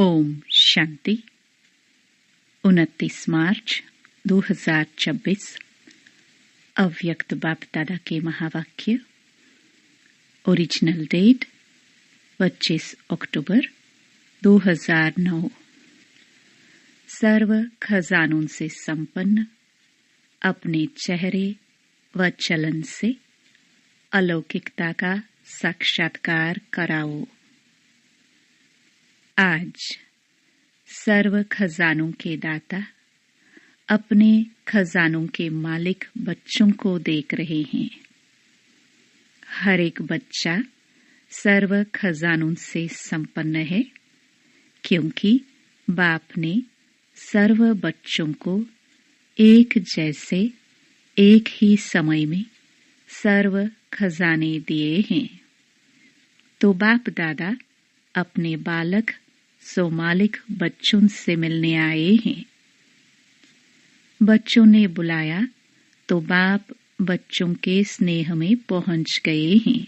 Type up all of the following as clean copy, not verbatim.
ओम शांति। 29 मार्च 2026 अव्यक्त बाप दादा के महावाक्य। ओरिजिनल डेट 25 अक्टूबर 2009। सर्व खजानों से संपन्न अपने चेहरे व चलन से अलौकिकता का साक्षात्कार कराओ। आज सर्व खजानों के दाता अपने खजानों के मालिक बच्चों को देख रहे हैं। हर एक बच्चा सर्व खजानों से संपन्न है, क्योंकि बाप ने सर्व बच्चों को एक जैसे एक ही समय में सर्व खजाने दिए हैं। तो बाप दादा अपने बालक सोमालिक बच्चों से मिलने आए हैं। बच्चों ने बुलाया तो बाप बच्चों के स्नेह में पहुंच गए हैं।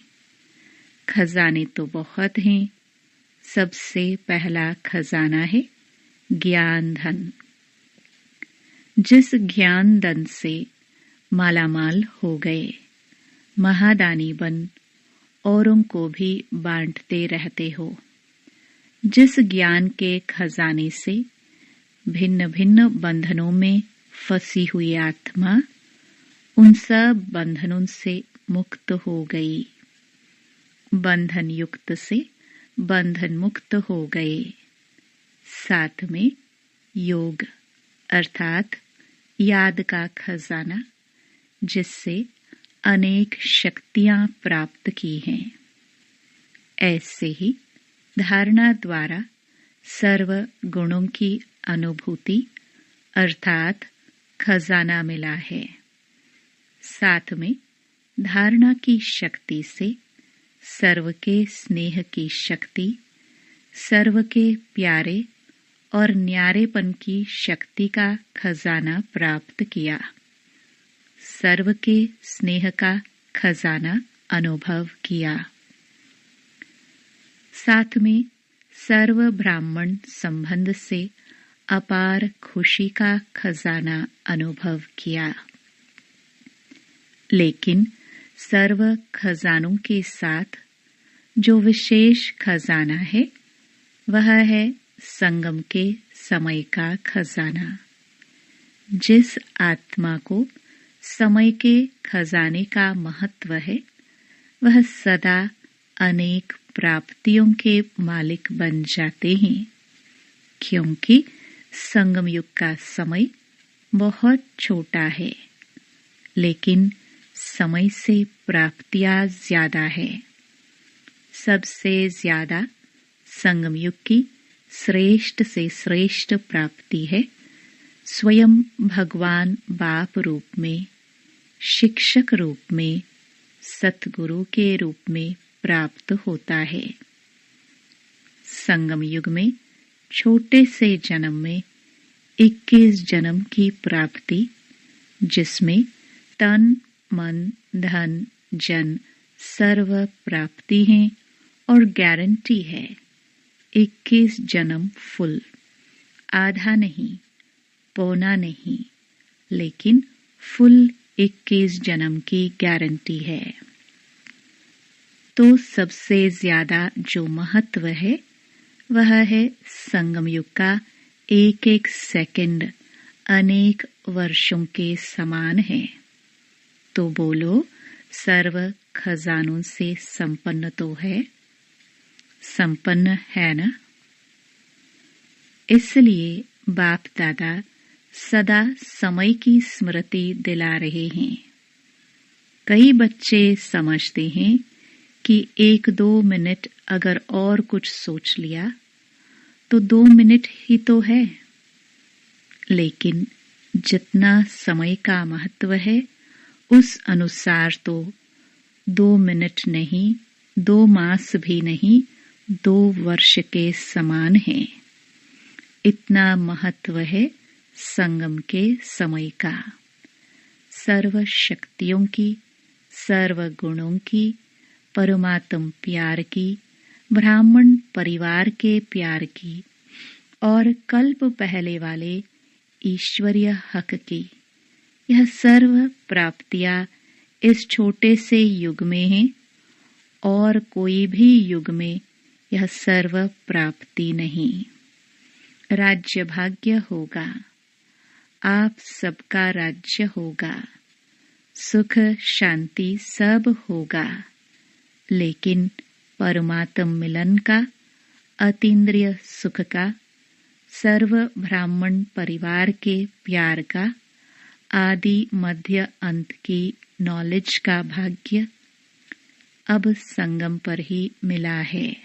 खजाने तो बहुत हैं। सबसे पहला खजाना है ज्ञान धन। जिस ज्ञान धन से मालामाल हो गए, महादानी बन औरों को भी बांटते रहते हो। जिस ज्ञान के खजाने से भिन्न भिन्न बंधनों में फंसी हुई आत्मा उन सब बंधनों से मुक्त हो गई, बंधन युक्त से बंधन मुक्त हो गए। साथ में योग अर्थात याद का खजाना, जिससे अनेक शक्तियां प्राप्त की हैं। ऐसे ही धारणा द्वारा सर्व गुणों की अनुभूति अर्थात खजाना मिला है। साथ में धारणा की शक्ति से सर्व के स्नेह की शक्ति, सर्व के प्यारे और न्यारेपन की शक्ति का खजाना प्राप्त किया। सर्व के स्नेह का खजाना अनुभव किया। साथ में सर्व ब्राह्मण संबंध से अपार खुशी का खजाना अनुभव किया। लेकिन सर्व खजानों के साथ जो विशेष खजाना है, वह है संगम के समय का खजाना। जिस आत्मा को समय के खजाने का महत्व है, वह सदा अनेक प्राप्तियों के मालिक बन जाते हैं, क्योंकि संगम युग का समय बहुत छोटा है, लेकिन समय से प्राप्तियां ज्यादा है। सबसे ज्यादा संगम युग की श्रेष्ठ से श्रेष्ठ प्राप्ति है स्वयं भगवान बाप रूप में, शिक्षक रूप में, सतगुरु के रूप में प्राप्त होता है। संगम युग में छोटे से जन्म में 21 जन्म की प्राप्ति, जिसमें तन मन धन जन सर्व प्राप्ति है और गारंटी है। 21 जन्म फुल, आधा नहीं, पौना नहीं, लेकिन फुल 21 जन्म की गारंटी है। तो सबसे ज्यादा जो महत्व है, वह है संगम युग का एक एक सेकंड अनेक वर्षों के समान है। तो बोलो, सर्व खजानों से संपन्न तो है, संपन्न है ना? इसलिए बाप दादा सदा समय की स्मृति दिला रहे हैं। कई बच्चे समझते हैं कि 1-2 मिनट अगर और कुछ सोच लिया तो 2 मिनट ही तो है। लेकिन जितना समय का महत्व है, उस अनुसार तो 2 मिनट नहीं, 2 मास भी नहीं, 2 वर्ष के समान है। इतना महत्व है संगम के समय का। सर्व शक्तियों की, सर्व गुणों की, परमात्म प्यार की, ब्राह्मण परिवार के प्यार की, और कल्प पहले वाले ईश्वरीय हक की यह सर्व प्राप्तियां इस छोटे से युग में हैं और कोई भी युग में यह सर्व प्राप्ति नहीं। राज्य भाग्य होगा, आप सबका राज्य होगा, सुख शांति सब होगा, लेकिन परमात्म मिलन का, अतीन्द्रिय सुख का, सर्व ब्राह्मण परिवार के प्यार का, आदि मध्य अंत की नॉलेज का भाग्य अब संगम पर ही मिला है।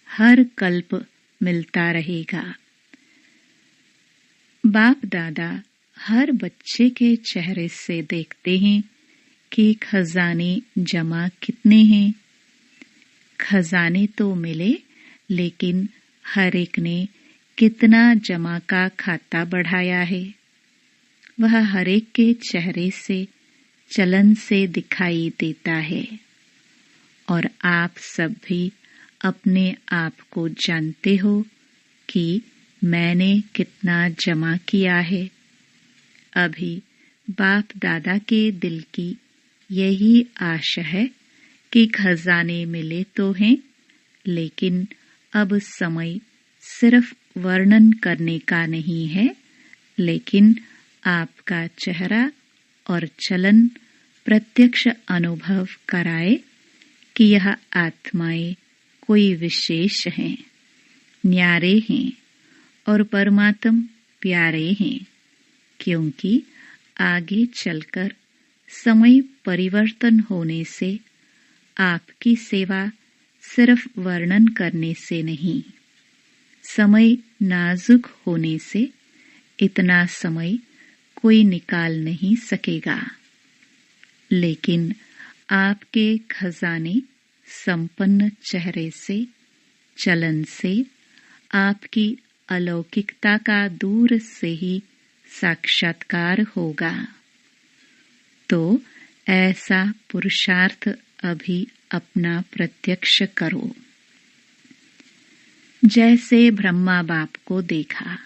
हर कल्प मिलता रहेगा। बाप दादा हर बच्चे के चेहरे से देखते हैं कि खजाने जमा कितने हैं। खजाने तो मिले, लेकिन हर एक ने कितना जमा का खाता बढ़ाया है वह हर एक के चेहरे से, चलन से दिखाई देता है। और आप सब भी अपने आप को जानते हो कि मैंने कितना जमा किया है। अभी बाप दादा के दिल की यही आशा है कि खजाने मिले तो हैं, लेकिन अब समय सिर्फ वर्णन करने का नहीं है, लेकिन आपका चेहरा और चलन प्रत्यक्ष अनुभव कराए कि यह आत्माएं कोई विशेष हैं, न्यारे हैं और परमात्म प्यारे हैं, क्योंकि आगे चलकर समय परिवर्तन होने से आपकी सेवा सिर्फ वर्णन करने से नहीं, समय नाजुक होने से इतना समय कोई निकाल नहीं सकेगा, लेकिन आपके खजाने संपन्न चेहरे से, चलन से, आपकी अलौकिकता का दूर से ही साक्षात्कार होगा। तो ऐसा पुरुषार्थ अभी अपना प्रत्यक्ष करो। जैसे ब्रह्मा बाप को देखा,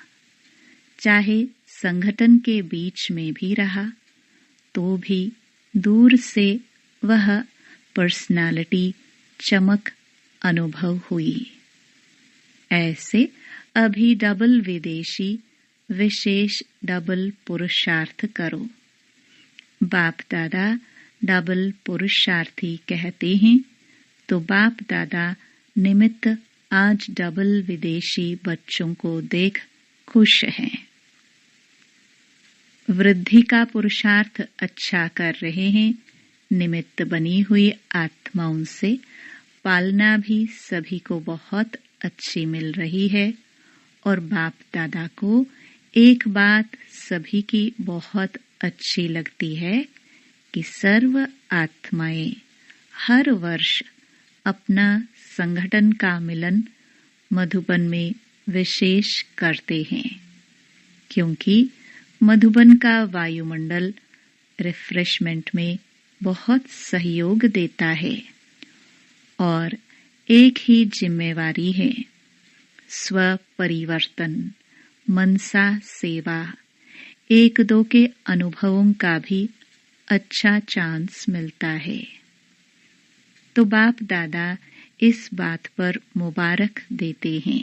चाहे संगठन के बीच में भी रहा, तो भी दूर से वह पर्सनालिटी चमक अनुभव हुई। ऐसे अभी डबल विदेशी विशेष डबल पुरुषार्थ करो। बाप दादा डबल पुरुषार्थी कहते हैं, तो बाप दादा निमित्त आज डबल विदेशी बच्चों को देख खुश हैं। वृद्धि का पुरुषार्थ अच्छा कर रहे हैं। निमित्त बनी हुई आत्माओं से पालना भी सभी को बहुत अच्छी मिल रही है। और बाप दादा को एक बात सभी की बहुत अच्छी लगती है कि सर्व आत्माएं हर वर्ष अपना संगठन का मिलन मधुबन में विशेष करते हैं, क्योंकि मधुबन का वायुमंडल रिफ्रेशमेंट में बहुत सहयोग देता है। और एक ही जिम्मेवारी है, स्व परिवर्तन, मनसा सेवा, एक दो के अनुभवों का भी अच्छा चांस मिलता है। तो बाप दादा इस बात पर मुबारक देते हैं।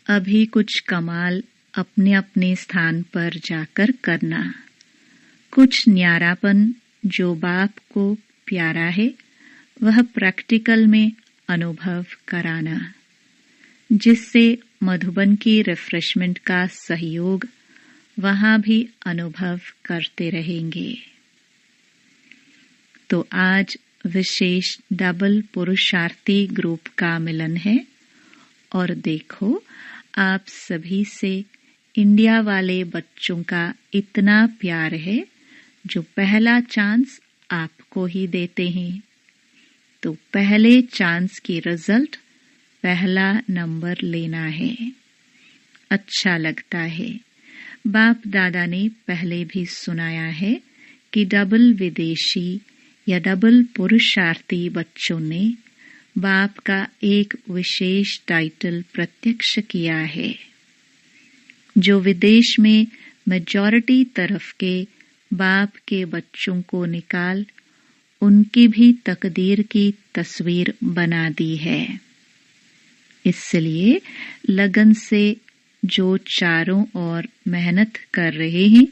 अभी कुछ कमाल अपने अपने स्थान पर जाकर करना, कुछ न्यारापन जो बाप को प्यारा है वह प्रैक्टिकल में अनुभव कराना, जिससे मधुबन की रिफ्रेशमेंट का सहयोग वहां भी अनुभव करते रहेंगे। तो आज विशेष डबल पुरुषार्थी ग्रुप का मिलन है। और देखो, आप सभी से इंडिया वाले बच्चों का इतना प्यार है जो पहला चांस आपको ही देते हैं। तो पहले चांस की रिजल्ट पहला नंबर लेना है। अच्छा लगता है। बाप दादा ने पहले भी सुनाया है कि डबल विदेशी या डबल पुरुषार्थी बच्चों ने बाप का एक विशेष टाइटल प्रत्यक्ष किया है। जो विदेश में मेजॉरिटी तरफ के बाप के बच्चों को निकाल उनकी भी तकदीर की तस्वीर बना दी है। इसलिए लगन से जो चारों ओर मेहनत कर रहे हैं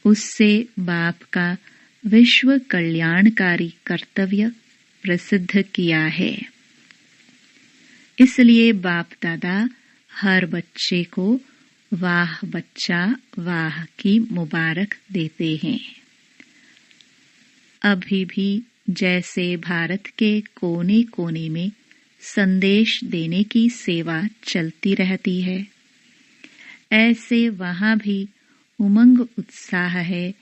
उससे बाप का विश्व कल्याणकारी कर्तव्य प्रसिद्ध किया है। इसलिए बाप दादा हर बच्चे को वाह बच्चा वाह की मुबारक देते हैं। अभी भी जैसे भारत के कोने कोने में संदेश देने की सेवा चलती रहती है, ऐसे वहाँ भी उमंग उत्साह है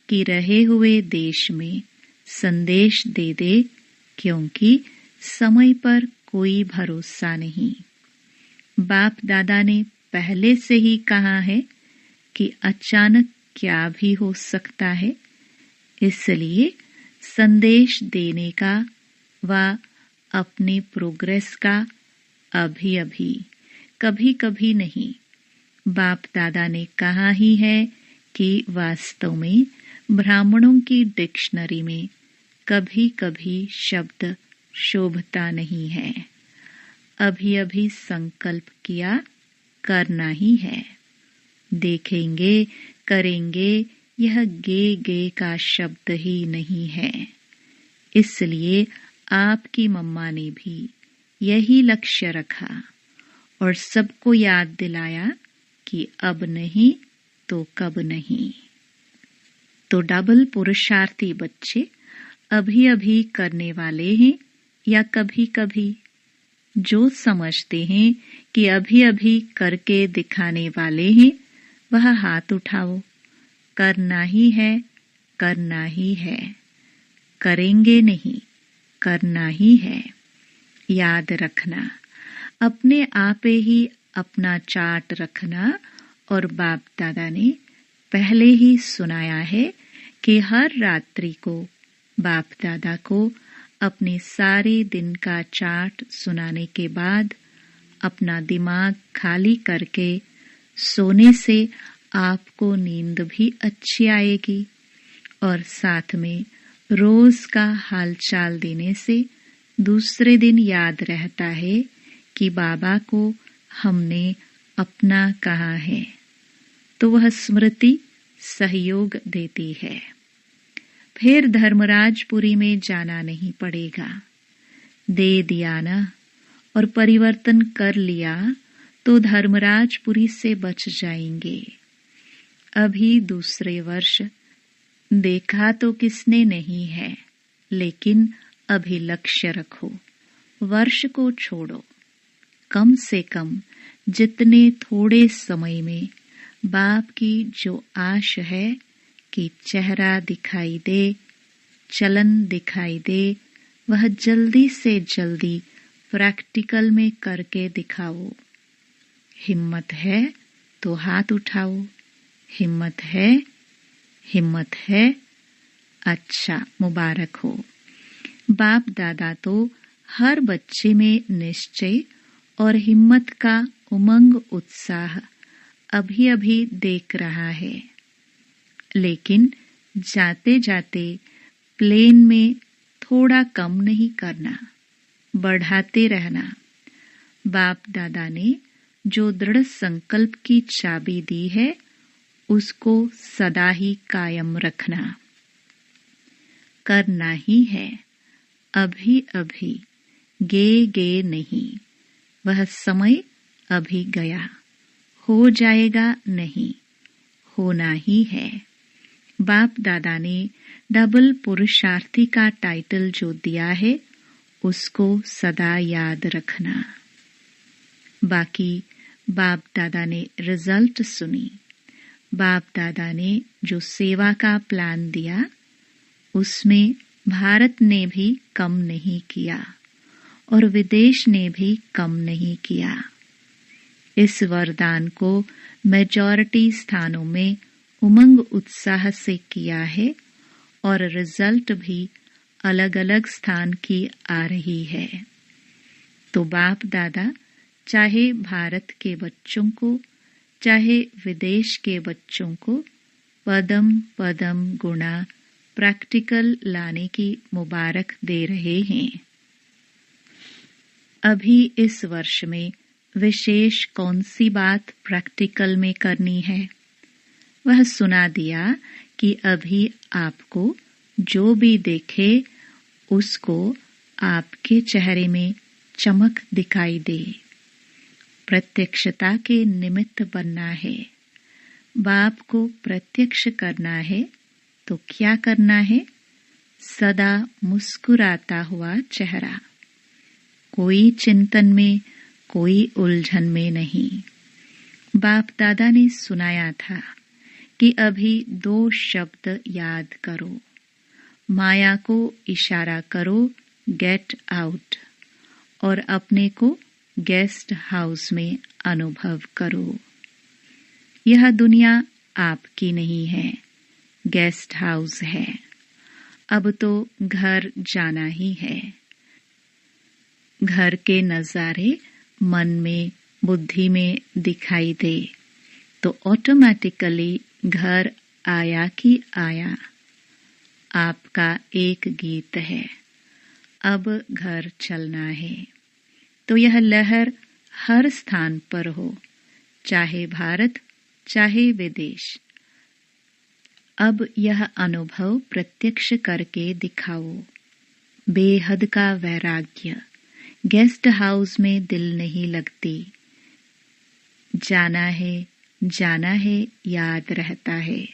कि रहे हुए देश में संदेश दे दे, क्योंकि समय पर कोई भरोसा नहीं। बाप दादा ने पहले से ही कहा है कि अचानक क्या भी हो सकता है, इसलिए संदेश देने का व अपने प्रोग्रेस का अभी अभी कभी कभी नहीं। बाप दादा ने कहा ही है कि वास्तव में ब्राह्मणों की डिक्शनरी में कभी कभी शब्द शोभता नहीं है। अभी अभी संकल्प किया, करना ही है। देखेंगे करेंगे यह गे गे का शब्द ही नहीं है। इसलिए आपकी मम्मा ने भी यही लक्ष्य रखा और सबको याद दिलाया कि अब नहीं तो कब नहीं। तो डबल पुरुषार्थी बच्चे अभी अभी करने वाले हैं या कभी कभी? जो समझते हैं कि अभी अभी करके दिखाने वाले हैं वह हाथ उठाओ। करना ही है, करना ही है। करेंगे नहीं, करना ही है। याद रखना, अपने आप ही अपना चार्ट रखना। और बाप दादा ने पहले ही सुनाया है कि हर रात्रि को बाप दादा को अपने सारे दिन का चार्ट सुनाने के बाद अपना दिमाग खाली करके सोने से आपको नींद भी अच्छी आएगी और साथ में रोज का हालचाल देने से दूसरे दिन याद रहता है कि बाबा को हमने अपना कहा है, तो वह स्मृति सहयोग देती है। फिर धर्मराजपुरी में जाना नहीं पड़ेगा। दे दिया ना और परिवर्तन कर लिया तो धर्मराजपुरी से बच जाएंगे। अभी दूसरे वर्ष देखा तो किसने नहीं है, लेकिन अभी लक्ष्य रखो, वर्ष को छोड़ो। कम से कम जितने थोड़े समय में बाप की जो आश है कि चेहरा दिखाई दे, चलन दिखाई दे, वह जल्दी से जल्दी प्रैक्टिकल में करके दिखाओ। हिम्मत है तो हाथ उठाओ। हिम्मत है, हिम्मत है। अच्छा, मुबारक हो। बाप दादा तो हर बच्चे में निश्चय और हिम्मत का उमंग उत्साह अभी अभी देख रहा है, लेकिन जाते जाते प्लेन में थोड़ा कम नहीं करना, बढ़ाते रहना। बाप दादा ने जो दृढ़ संकल्प की चाबी दी है उसको सदा ही कायम रखना। करना ही है, अभी अभी, गे गे नहीं। वह समय अभी गया, हो जाएगा नहीं, होना ही है। बाप दादा ने डबल पुरुषार्थी का टाइटल जो दिया है उसको सदा याद रखना। बाकी बाप दादा ने रिजल्ट सुनी। बाप दादा ने जो सेवा का प्लान दिया उसमें भारत ने भी कम नहीं किया और विदेश ने भी कम नहीं किया। इस वरदान को मेजॉरिटी स्थानों में उमंग उत्साह से किया है और रिजल्ट भी अलग अलग स्थान की आ रही है। तो बाप दादा चाहे भारत के बच्चों को, चाहे विदेश के बच्चों को पदम पदम गुणा प्रैक्टिकल लाने की मुबारक दे रहे हैं। अभी इस वर्ष में विशेष कौन सी बात प्रैक्टिकल में करनी है, वह सुना दिया कि अभी आपको जो भी देखे उसको आपके चेहरे में चमक दिखाई दे। प्रत्यक्षता के निमित्त बनना है। बाप को प्रत्यक्ष करना है तो क्या करना है? सदा मुस्कुराता हुआ चेहरा, कोई चिंतन में, कोई उलझन में नहीं। बाप दादा ने सुनाया था कि अभी 2 शब्द याद करो, माया को इशारा करो गेट आउट, और अपने को गेस्ट हाउस में अनुभव करो। यह दुनिया आपकी नहीं है, गेस्ट हाउस है। अब तो घर जाना ही है। घर के नज़ारे मन में, बुद्धि में दिखाई दे तो ऑटोमेटिकली घर आया कि आया। आपका एक गीत है, अब घर चलना है। तो यह लहर हर स्थान पर हो, चाहे भारत चाहे विदेश। अब यह अनुभव प्रत्यक्ष करके दिखाओ। बेहद का वैराग्य। गेस्ट हाउस में दिल नहीं लगती। जाना है याद रहता है।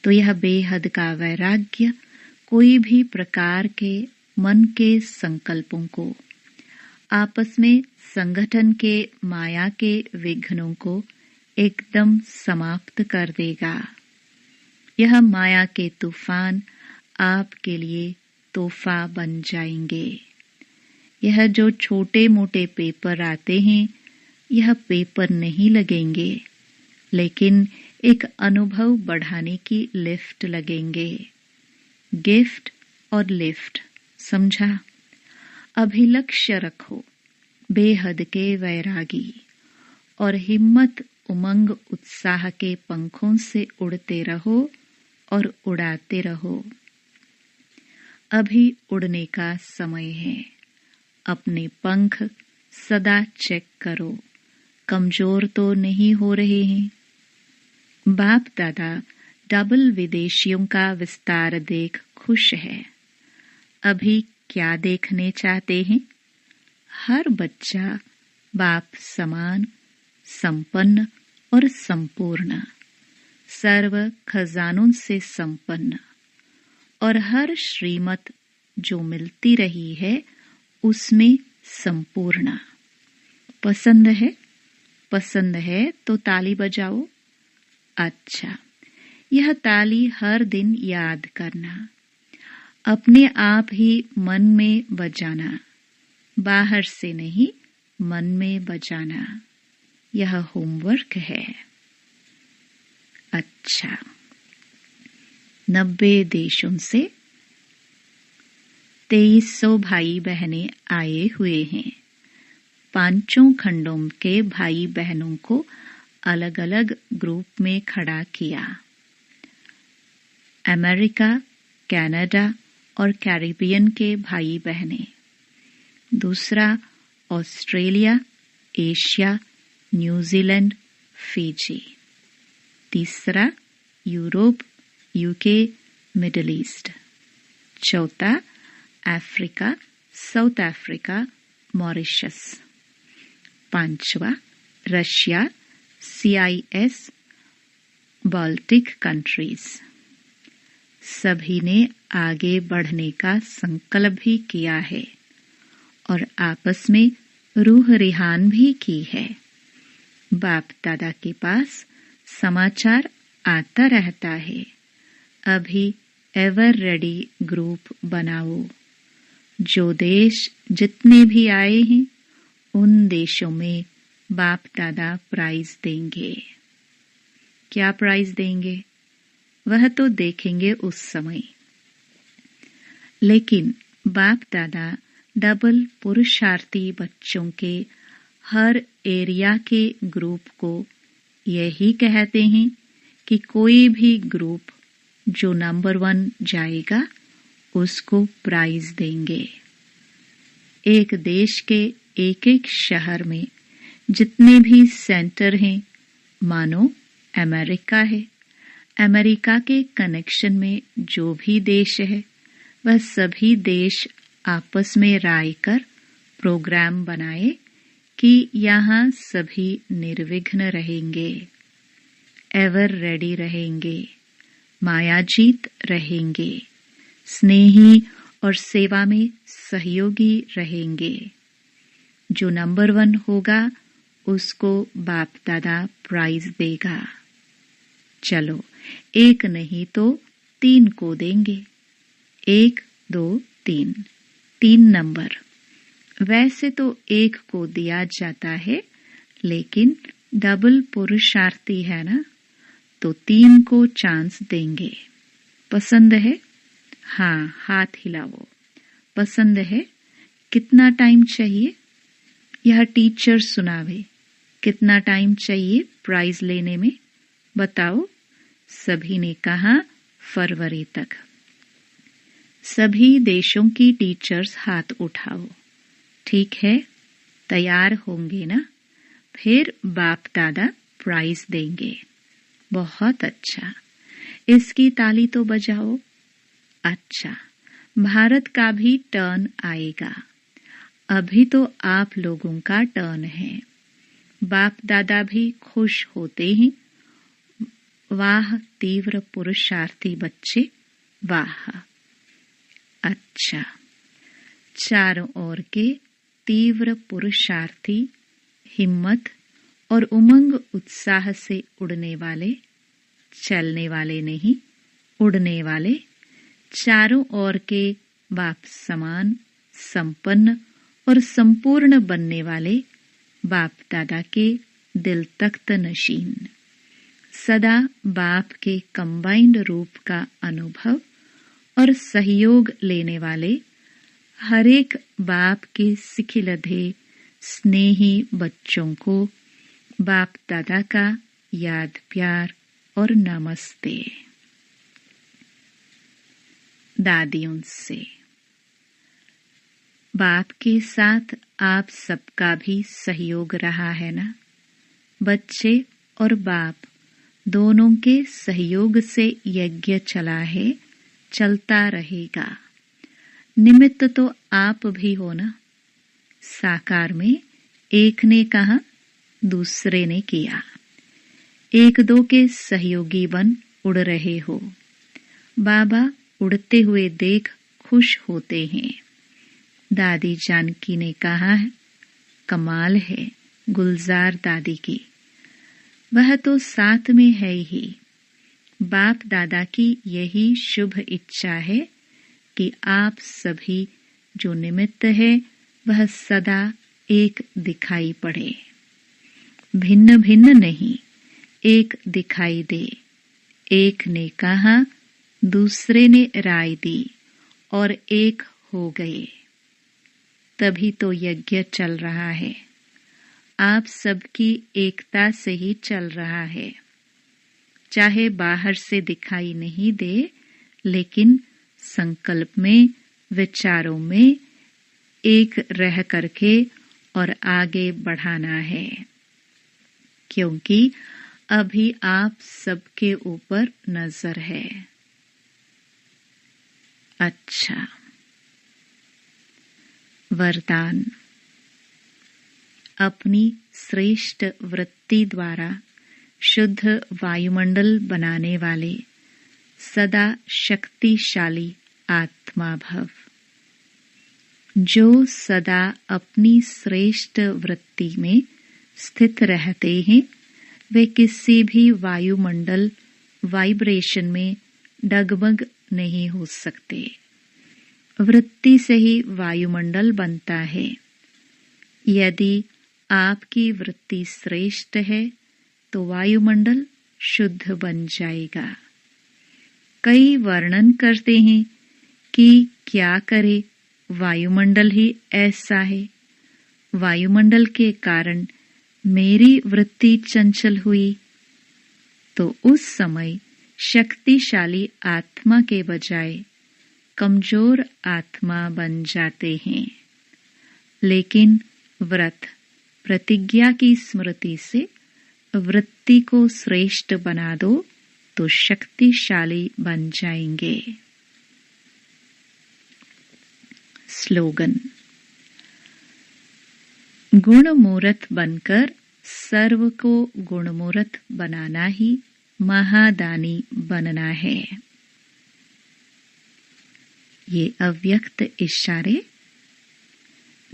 तो यह बेहद का वैराग्य कोई भी प्रकार के मन के संकल्पों को, आपस में संगठन के माया के विघ्नों को एकदम समाप्त कर देगा। यह माया के तूफान आपके लिए तोहफा बन जाएंगे। यह जो छोटे मोटे पेपर आते हैं, यह पेपर नहीं लगेंगे, लेकिन एक अनुभव बढ़ाने की लिफ्ट लगेंगे। गिफ्ट और लिफ्ट, समझा? अभिलक्ष्य रखो, बेहद के वैरागी, और हिम्मत उमंग उत्साह के पंखों से उड़ते रहो और उड़ाते रहो। अभी उड़ने का समय है। अपने पंख सदा चेक करो, कमजोर तो नहीं हो रहे हैं। बाप दादा डबल विदेशियों का विस्तार देख खुश है। अभी क्या देखने चाहते हैं? हर बच्चा बाप समान, संपन्न और संपूर्ण, सर्व खजानों से संपन्न, और हर श्रीमत जो मिलती रही है उसमें संपूर्ण। पसंद है? पसंद है तो ताली बजाओ। अच्छा, यह ताली हर दिन याद करना, अपने आप ही मन में बजाना, बाहर से नहीं, मन में बजाना। यह होमवर्क है। अच्छा, 90 देशों से 2300 भाई बहनें आए हुए हैं। 5 खंडों के भाई बहनों को अलग अलग ग्रुप में खड़ा किया। अमेरिका, कनाडा और कैरिबियन के भाई बहनें। दूसरा ऑस्ट्रेलिया, एशिया, न्यूजीलैंड, फिजी। तीसरा यूरोप, यूके, मिडिल ईस्ट। चौथा अफ्रीका, साउथ अफ्रीका, मॉरिशस। 5वां रशिया, CIS, बाल्टिक कंट्रीज। सभी ने आगे बढ़ने का संकल्प भी किया है और आपस में रूह रिहान भी की है। बाप दादा के पास समाचार आता रहता है। अभी एवर रेडी ग्रुप बनाओ। जो देश जितने भी आए हैं उन देशों में बाप दादा प्राइज देंगे। क्या प्राइज देंगे वह तो देखेंगे उस समय, लेकिन बाप दादा डबल पुरुषार्थी बच्चों के हर एरिया के ग्रुप को यही कहते हैं कि कोई भी ग्रुप जो नंबर 1 जाएगा उसको प्राइज देंगे। एक देश के एक शहर में जितने भी सेंटर हैं, मानो अमेरिका है। अमेरिका के कनेक्शन में जो भी देश है, वह सभी देश आपस में राय कर प्रोग्राम बनाए कि यहाँ सभी निर्विघ्न रहेंगे, एवर रेडी रहेंगे, मायाजीत रहेंगे, स्नेही और सेवा में सहयोगी रहेंगे। जो नंबर 1 होगा उसको बाप दादा प्राइज देगा। चलो, 1 नहीं तो 3 को देंगे। 1, 2, 3 नंबर। वैसे तो 1 को दिया जाता है, लेकिन डबल पुरुषार्थी है ना, तो 3 को चांस देंगे। पसंद है? हाँ, हाथ हिलाओ। पसंद है? कितना टाइम चाहिए? यह टीचर सुनावे। कितना टाइम चाहिए प्राइज लेने में? बताओ। सभी ने कहा फरवरी तक। सभी देशों की टीचर्स हाथ उठाओ। ठीक है, तैयार होंगे ना? फिर बाप दादा प्राइज देंगे। बहुत अच्छा, इसकी ताली तो बजाओ। अच्छा, भारत का भी टर्न आएगा। अभी तो आप लोगों का टर्न है। बाप दादा भी खुश होते हैं। वाह तीव्र पुरुषार्थी बच्चे, वाह। अच्छा, चारों ओर के तीव्र पुरुषार्थी, हिम्मत और उमंग उत्साह से उड़ने वाले, चलने वाले नहीं, उड़ने वाले, चारों ओर के बाप समान, संपन्न और संपूर्ण बनने वाले बाप दादा के दिल तख्त नशीन, सदा बाप के कंबाइंड रूप का अनुभव और सहयोग लेने वाले, हरेक बाप के सिखिलधे स्नेही बच्चों को बाप दादा का याद प्यार और नमस्ते। दादियों से बाप के साथ आप सबका भी सहयोग रहा है ना? बच्चे और बाप दोनों के सहयोग से यज्ञ चला है, चलता रहेगा। निमित्त तो आप भी हो ना? साकार में एक ने कहा, दूसरे ने किया। 1-2 के सहयोगी बन उड़ रहे हो। बाबा उड़ते हुए देख खुश होते हैं। दादी जानकी ने कहा है, कमाल है गुलजार दादी की। वह तो साथ में है ही। बाप दादा की यही शुभ इच्छा है कि आप सभी जो निमित्त है वह सदा एक दिखाई पड़े। भिन्न भिन्न नहीं, एक दिखाई दे। एक ने कहा, दूसरे ने राय दी और एक हो गए। तभी तो यज्ञ चल रहा है। आप सबकी एकता से ही चल रहा है। चाहे बाहर से दिखाई नहीं दे, लेकिन संकल्प में, विचारों में एक रह करके और आगे बढ़ाना है, क्योंकि अभी आप सबके ऊपर नजर है। अच्छा, वरदान। अपनी श्रेष्ठ वृत्ति द्वारा शुद्ध वायुमंडल बनाने वाले सदा शक्तिशाली आत्मा भव। जो सदा अपनी श्रेष्ठ वृत्ति में स्थित रहते हैं, वे किसी भी वायुमंडल वाइब्रेशन में डगमग नहीं हो सकते। वृत्ति से ही वायुमंडल बनता है। यदि आपकी वृत्ति श्रेष्ठ है तो वायुमंडल शुद्ध बन जाएगा। कई वर्णन करते हैं कि क्या करे वायुमंडल ही ऐसा है। वायुमंडल के कारण मेरी वृत्ति चंचल हुई, तो उस समय शक्तिशाली आत्मा के बजाय कमजोर आत्मा बन जाते हैं। लेकिन व्रत प्रतिज्ञा की स्मृति से वृत्ति को श्रेष्ठ बना दो तो शक्तिशाली बन जाएंगे। स्लोगन: गुणमूर्त बनकर सर्व को गुणमूर्त बनाना ही महादानी बनना है। ये अव्यक्त इशारे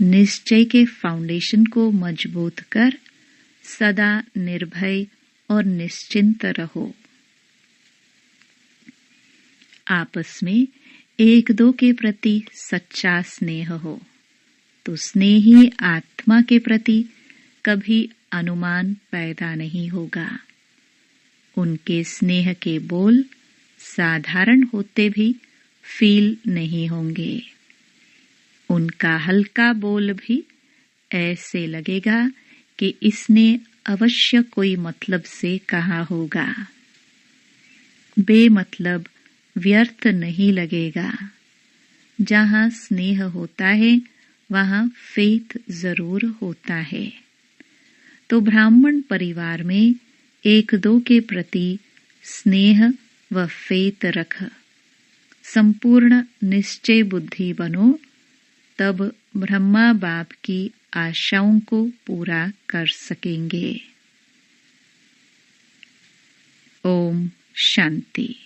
निश्चय के फाउंडेशन को मजबूत कर सदा निर्भय और निश्चिंत रहो। आपस में एक दो के प्रति सच्चा स्नेह हो तो स्नेही आत्मा के प्रति कभी अनुमान पैदा नहीं होगा। उनके स्नेह के बोल साधारण होते भी फील नहीं होंगे। उनका हल्का बोल भी ऐसे लगेगा कि इसने अवश्य कोई मतलब से कहा होगा। बेमतलब व्यर्थ नहीं लगेगा। जहाँ स्नेह होता है वहाँ फेथ जरूर होता है। तो ब्राह्मण परिवार में एक दो के प्रति स्नेह व फेथ रख संपूर्ण निश्चय बुद्धि बनो, तब ब्रह्मा बाप की आशाओं को पूरा कर सकेंगे। ओम शांति।